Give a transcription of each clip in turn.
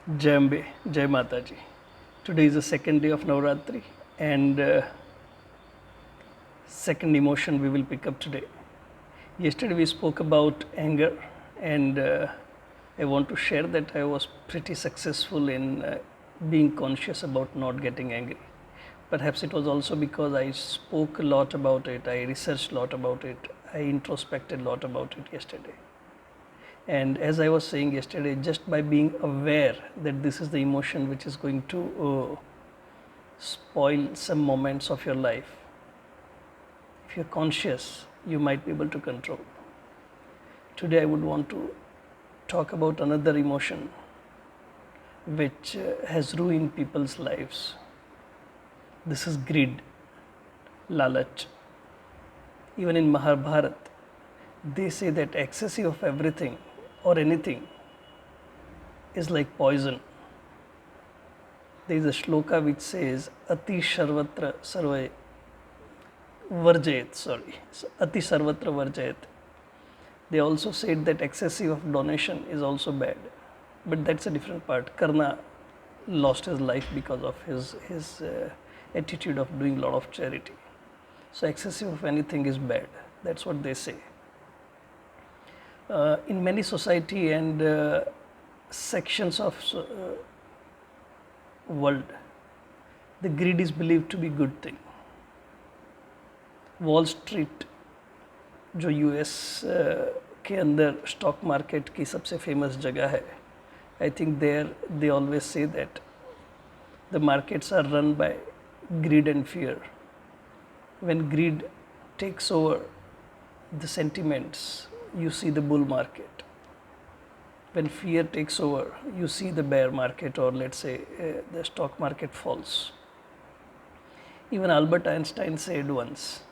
Jai Ambe, Jai Mataji. Today is the second day of Navratri, and second emotion we will pick up today. Yesterday we spoke about anger, and I want to share that I was pretty successful in being conscious about not getting angry. Perhaps it was also because I spoke a lot about it, I researched a lot about it, I introspected a lot about it yesterday. And as I was saying yesterday, just by being aware that this is the emotion which is going to spoil some moments of your life, if you're conscious, you might be able to control. Today, I would want to talk about another emotion which has ruined people's lives. This is greed, lalach. Even in Mahabharata, they say that excessive of everything or anything is like poison. There is a shloka which says Ati Sarvatra Sarvay Varjayat, Ati Sarvatra Varjayat. They also said that excessive of donation is also bad, but that's a different part. Karna lost his life because of his attitude of doing a lot of charity. So excessive of anything is bad. That's what they say. In many society and sections of world, the greed is believed to be good thing. Wall Street जो US के अंदर stock market की सबसे famous जगह है, I think there they always say that the markets are run by greed and fear. When greed takes over the sentiments, you see the bull market. When fear takes over, you see the bear market, or let's say the stock market falls. Even Albert Einstein said once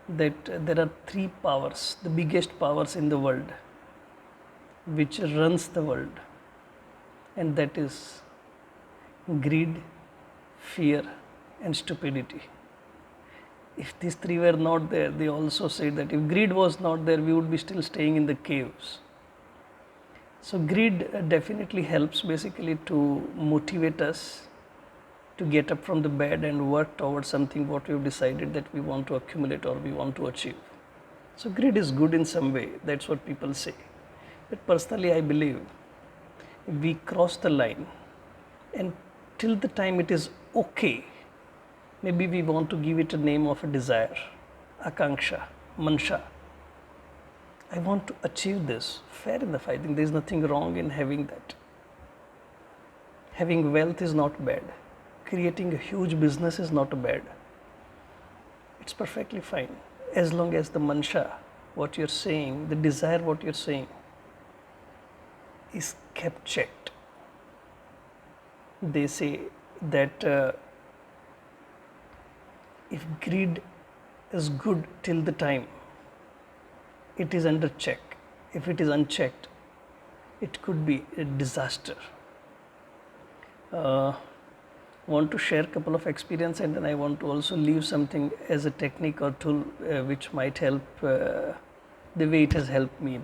that there are three powers, the biggest powers in the world, which runs the world, and that is greed, fear, and stupidity. If these three were not there, they also said that if greed was not there, we would be still staying in the caves. So greed definitely helps basically to motivate us to get up from the bed and work towards something what we've decided that we want to accumulate or we want to achieve. So greed is good in some way, that's what people say. But personally I believe we cross the line, and till the time it is okay, maybe we want to give it a name of a desire, akanksha, mansha. I want to achieve this. Fair enough, I think there is nothing wrong in having that. Having wealth is not bad. Creating a huge business is not bad. It's perfectly fine as long as the mansha, what you're saying, the desire, what you're saying, is kept checked. They say that if greed is good till the time it is under check, if it is unchecked, it could be a disaster. Want to share a couple of experience, and then I want to also leave something as a technique or tool which might help the way it has helped me.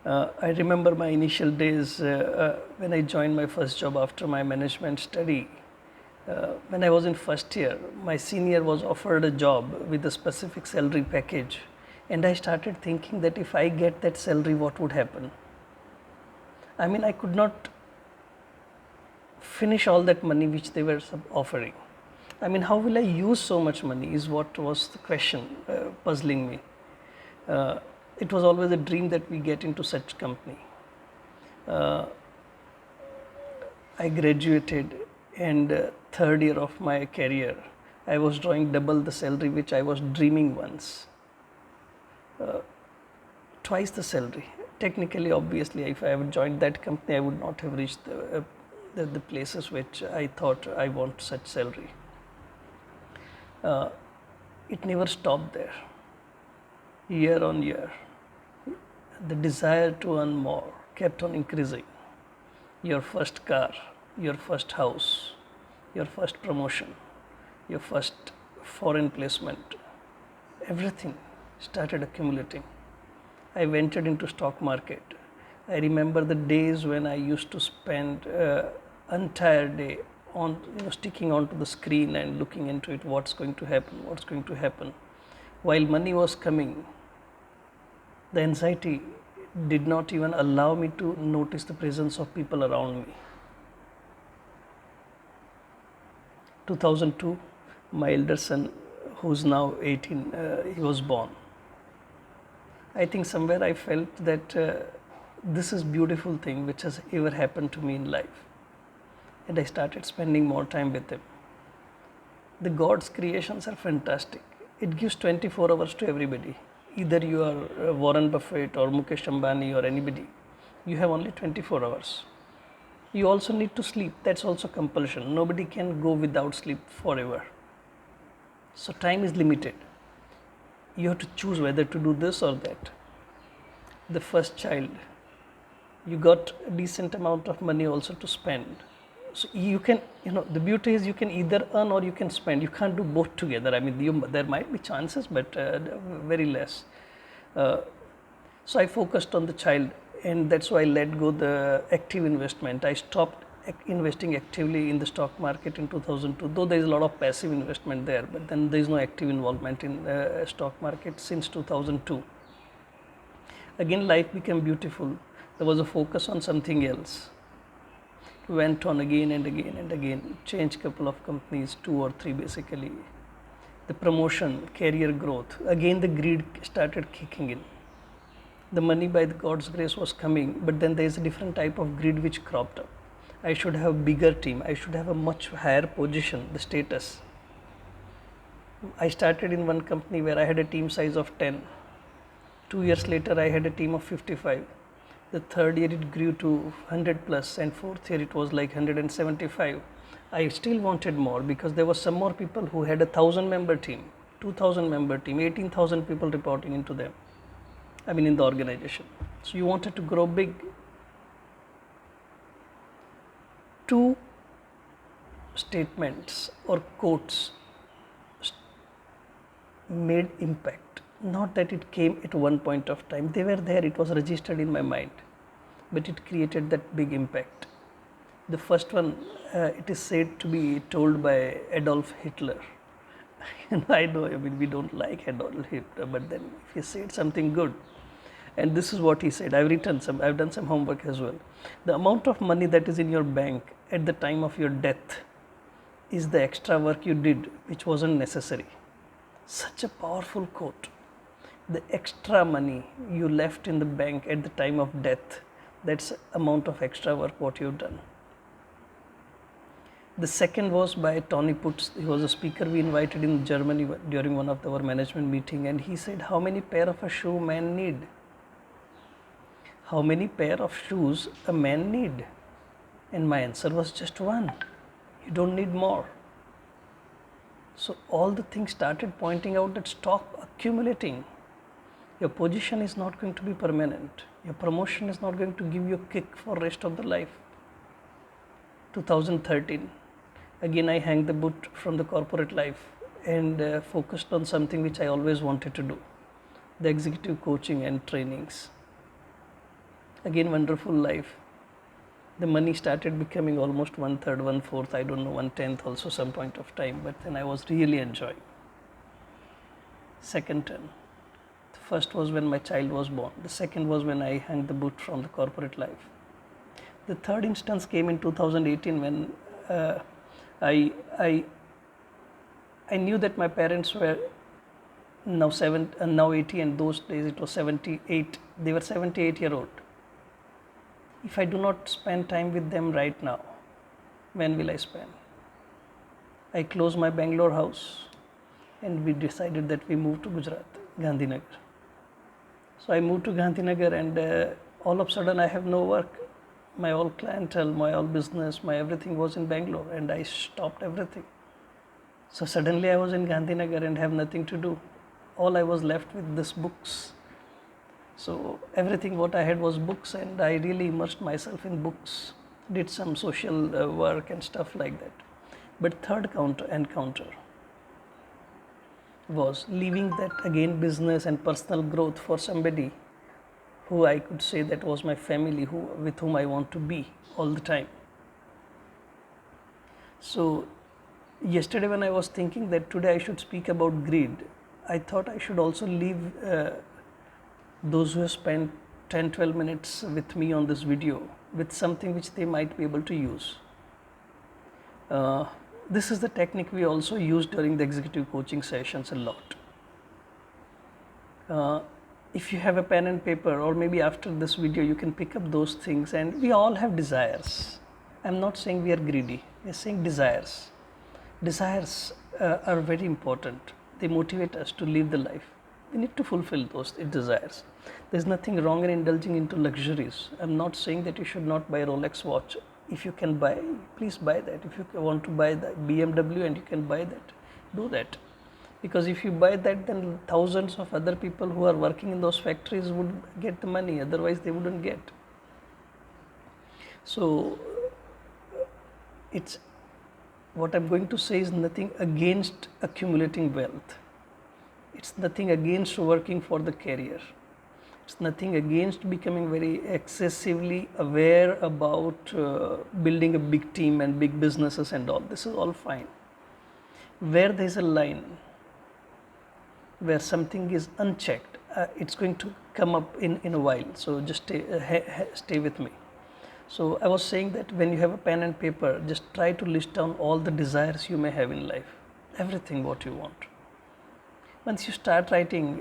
I remember my initial days when I joined my first job after my management study. When I was in first year, my senior was offered a job with a specific salary package, and I started thinking that if I get that salary, what would happen? I mean, I could not finish all that money which they were offering. I mean, how will I use so much money is what was the question puzzling me. It was always a dream that we get into such company. I graduated, and third year of my career, I was drawing double the salary which I was dreaming once. Twice the salary. Technically, obviously, if I had joined that company, I would not have reached the places which I thought I want such salary. It never stopped there. Year on year, the desire to earn more kept on increasing. Your first car, your first house, your first promotion, your first foreign placement, everything started accumulating. I ventured into stock market. I remember the days when I used to spend entire day on sticking onto the screen and looking into it, what's going to happen, what's going to happen. While money was coming, the anxiety did not even allow me to notice the presence of people around me. 2002, my elder son, who's now 18, he was born. I think somewhere I felt that this is beautiful thing which has ever happened to me in life, and I started spending more time with him. The God's creations are fantastic. It gives 24 hours to everybody. Either you are Warren Buffett or Mukesh Ambani or anybody, you have only 24 hours. You also need to sleep. That's also compulsion. Nobody can go without sleep forever. So time is limited. You have to choose whether to do this or that. The first child, you got a decent amount of money also to spend. So you can, the beauty is you can either earn or you can spend. You can't do both together. I mean, there might be chances, but very less. So I focused on the child, and that's why I let go the active investment. I stopped investing actively in the stock market in 2002, though there is a lot of passive investment there, but then there is no active involvement in stock market since 2002. Again, life became beautiful. There was a focus on something else. Went on again and again and again, changed couple of companies, 2 or 3 basically. The promotion, career growth, again the greed started kicking in. The money by God's grace was coming, but then there is a different type of greed which cropped up. I should have a bigger team, I should have a much higher position, the status. I started in one company where I had a team size of 10. 2 years later I had a team of 55. The third year it grew to 100 plus, and fourth year it was like 175. I still wanted more because there were some more people who had a 1,000-member team, 2,000-member team, 18,000 people reporting into them. I mean, in the organization. So you wanted to grow big. 2 statements or quotes made impact. Not that it came at one point of time. They were there, it was registered in my mind, but it created that big impact. The first one, it is said to be told by Adolf Hitler. I know, I mean, we don't like Adolf Hitler, but then if he said something good, and this is what he said. I've done some homework as well. The amount of money that is in your bank at the time of your death is the extra work you did, which wasn't necessary. Such a powerful quote. The extra money you left in the bank at the time of death, that's amount of extra work what you've done. The second was by Tony Putz. He was a speaker we invited in Germany during one of our management meeting, and he said, how many pair of a shoe man need? How many pair of shoes a man need? And my answer was just one. You don't need more. So all the things started pointing out that stop accumulating. Your position is not going to be permanent. Your promotion is not going to give you a kick for rest of the life. 2013, again I hang the boot from the corporate life and focused on something which I always wanted to do, the executive coaching and trainings. Again, wonderful life. The money started becoming almost 1/3, 1/4, I don't know, 1/10 also some point of time, but then I was really enjoying. Second turn. The first was when my child was born. The second was when I hung the boot from the corporate life. The third instance came in 2018 when I knew that my parents were now 80, and those days it was 78. They were 78-year-old. If I do not spend time with them right now, when will I spend? I closed my Bangalore house and we decided that we moved to Gujarat, Gandhinagar. So I moved to Gandhinagar, and all of a sudden I have no work. My all clientele, my all business, my everything was in Bangalore, and I stopped everything. So suddenly I was in Gandhinagar and have nothing to do. All I was left with this books. So everything what I had was books, and I really immersed myself in books, did some social work and stuff like that. But third encounter was leaving that again business and personal growth for somebody who I could say that was my family, with whom I want to be all the time. So yesterday when I was thinking that today I should speak about greed, I thought I should also leave those who have spent 10-12 minutes with me on this video with something which they might be able to use. This is the technique we also use during the executive coaching sessions a lot. If you have a pen and paper, or maybe after this video you can pick up those things, and we all have desires. I'm not saying we are greedy, we're saying desires. Desires are very important. They motivate us to live the life. We need to fulfill those desires. There's nothing wrong in indulging into luxuries. I'm not saying that you should not buy a Rolex watch. If you can buy, please buy that. If you want to buy the BMW and you can buy that, do that. Because if you buy that, then thousands of other people who are working in those factories would get the money, otherwise they wouldn't get. So it's what I'm going to say is nothing against accumulating wealth. It's nothing against working for the career. It's nothing against becoming very excessively aware about building a big team and big businesses and all. This is all fine. Where there's a line where something is unchecked, it's going to come up in a while. So just stay with me. So I was saying that when you have a pen and paper, just try to list down all the desires you may have in life, everything what you want. Once you start writing,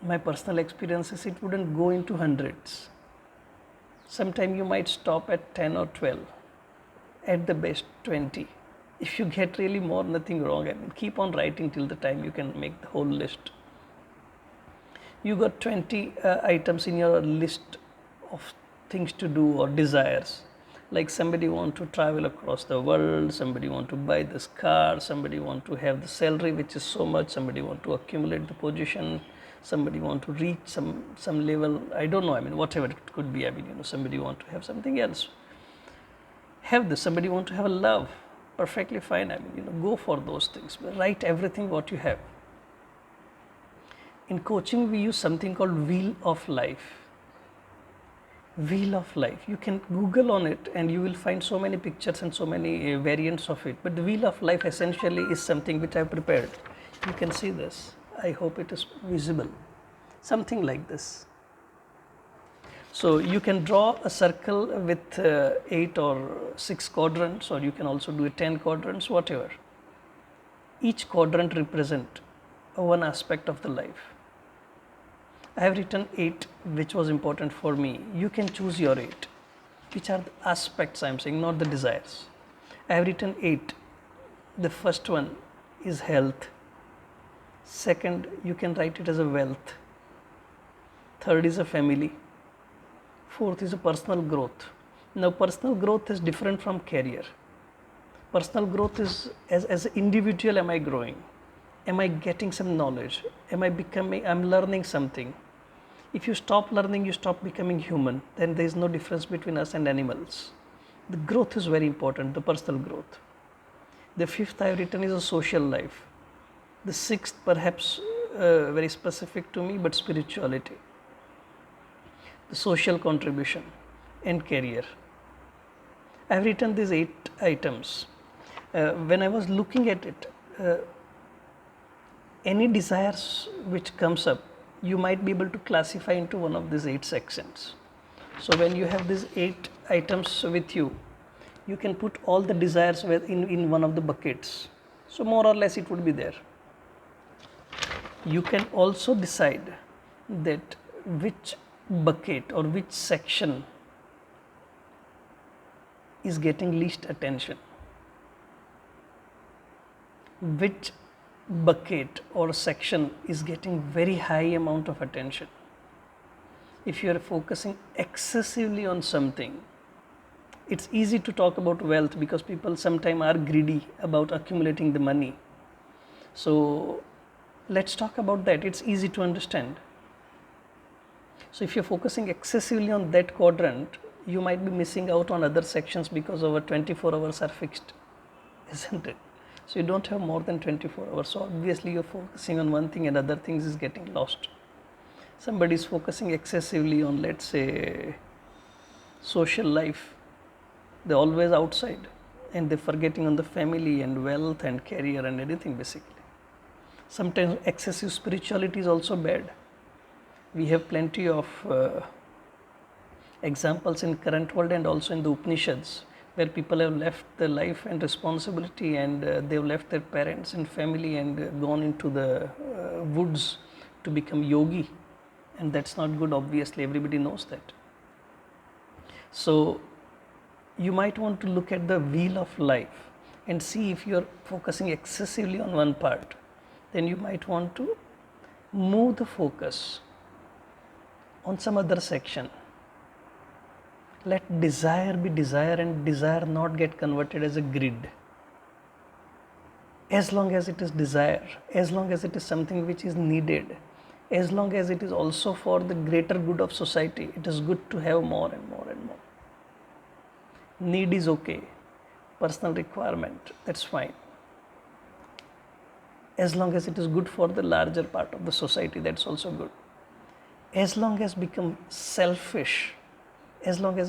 my personal experiences, it wouldn't go into hundreds. Sometime you might stop at 10 or 12, at the best 20. If you get really more, nothing wrong. I mean, keep on writing till the time you can make the whole list. You got 20 items in your list of things to do or desires. Like somebody want to travel across the world, somebody want to buy this car, somebody want to have the salary which is so much, somebody want to accumulate the position, somebody want to reach some level, I don't know, I mean whatever it could be, I mean, somebody want to have something else. Have this, somebody want to have a love, perfectly fine, I mean, go for those things, write everything what you have. In coaching we use something called Wheel of Life. Wheel of Life. You can Google on it and you will find so many pictures and so many variants of it. But the Wheel of Life essentially is something which I prepared. You can see this. I hope it is visible. Something like this. So you can draw a circle with 8 or 6 quadrants, or you can also do 10 quadrants, whatever. Each quadrant represents one aspect of the life. I have written 8 which was important for me. You can choose your 8. Which are the aspects I am saying, not the desires. I have written 8. The first one is health. Second, you can write it as a wealth. Third is a family. Fourth is a personal growth. Now personal growth is different from career. Personal growth is as an individual, am I growing? Am I getting some knowledge? I'm learning something. If you stop learning, you stop becoming human, then there is no difference between us and animals. The growth is very important, the personal growth. The fifth I have written is a social life. The sixth, perhaps very specific to me, but spirituality. The social contribution and career. I have written these 8 items. When I was looking at it, any desires which comes up, you might be able to classify into one of these 8 sections. So when you have these 8 items with you, you can put all the desires in one of the buckets. So more or less it would be there. You can also decide that which bucket or which section is getting least attention. Which bucket or section is getting very high amount of attention. If you are focusing excessively on something, it's easy to talk about wealth because people sometimes are greedy about accumulating the money. So let's talk about that. It's easy to understand. So if you're focusing excessively on that quadrant, you might be missing out on other sections because our 24 hours are fixed, isn't it? So you don't have more than 24 hours. So obviously you're focusing on one thing and other things is getting lost. somebody is focusing excessively on, let's say, social life, they're always outside and they're forgetting on the family and wealth and career and anything basically. Sometimes excessive spirituality is also bad. We have plenty of examples in current world and also in the Upanishads where people have left their life and responsibility and they've left their parents and family and gone into the woods to become yogi, and that's not good, obviously everybody knows that. So you might want to look at the wheel of life and see if you're focusing excessively on one part, then you might want to move the focus on some other section. Let desire be desire and desire not get converted as a greed. As long as it is desire, as long as it is something which is needed, as long as it is also for the greater good of society, it is good to have more and more and more. Need is okay, personal requirement, that's fine. As long as it is good for the larger part of the society, that's also good. As long as become selfish, as long as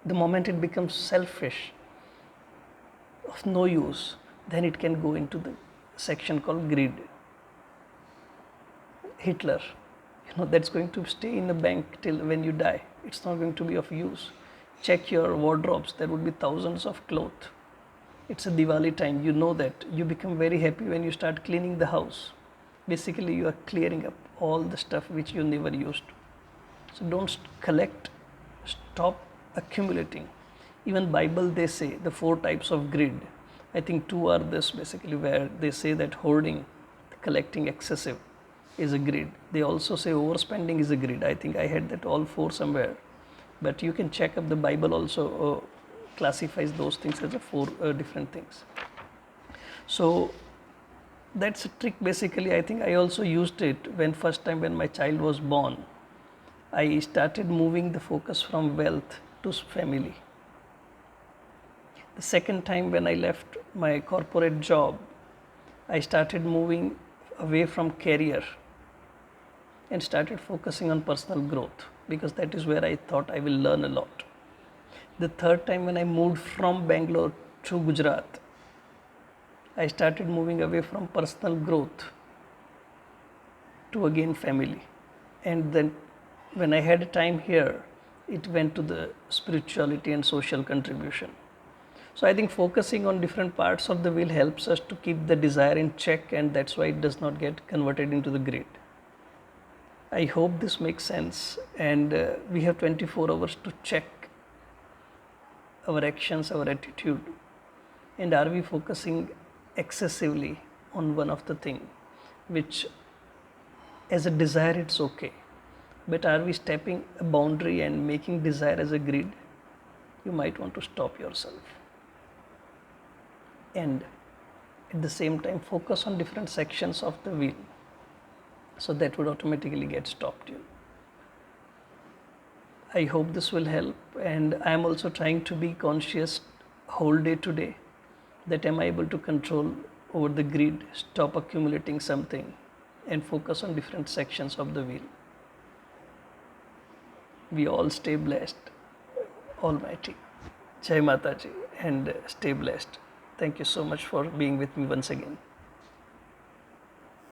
the moment it becomes selfish, of no use, then it can go into the section called greed. Hitler, that's going to stay in the bank till when you die. It's not going to be of use. Check your wardrobes, there would be thousands of clothes. It's a Diwali time, you know that. You become very happy when you start cleaning the house. Basically, you are clearing up all the stuff which you never used. So don't collect, stop accumulating. Even Bible, they say the 4 types of greed. I think 2 are this basically, where they say that hoarding, collecting excessive is a greed. They also say overspending is a greed. I think I had that all 4 somewhere. But you can check up, the Bible also classifies those things as a 4 different things. So that's a trick basically. I think I also used it when first time when my child was born. I started moving the focus from wealth to family. The second time when I left my corporate job, I started moving away from career and started focusing on personal growth, because that is where I thought I will learn a lot. The third time when I moved from Bangalore to Gujarat, I started moving away from personal growth to again family. And then when I had time here, it went to the spirituality and social contribution. So I think focusing on different parts of the wheel helps us to keep the desire in check, and that's why it does not get converted into the greed. I hope this makes sense, and we have 24 hours to check our actions, our attitude, and are we focusing excessively on one of the thing, which as a desire it's okay, but are we stepping a boundary and making desire as a greed? You might want to stop yourself. And at the same time focus on different sections of the wheel, so that would automatically get stopped. I hope this will help, and I am also trying to be conscious whole day today, that am I able to control over the greed, stop accumulating something, and focus on different sections of the wheel. We all stay blessed. Almighty. Jai Mataji, and stay blessed. Thank you so much for being with me once again.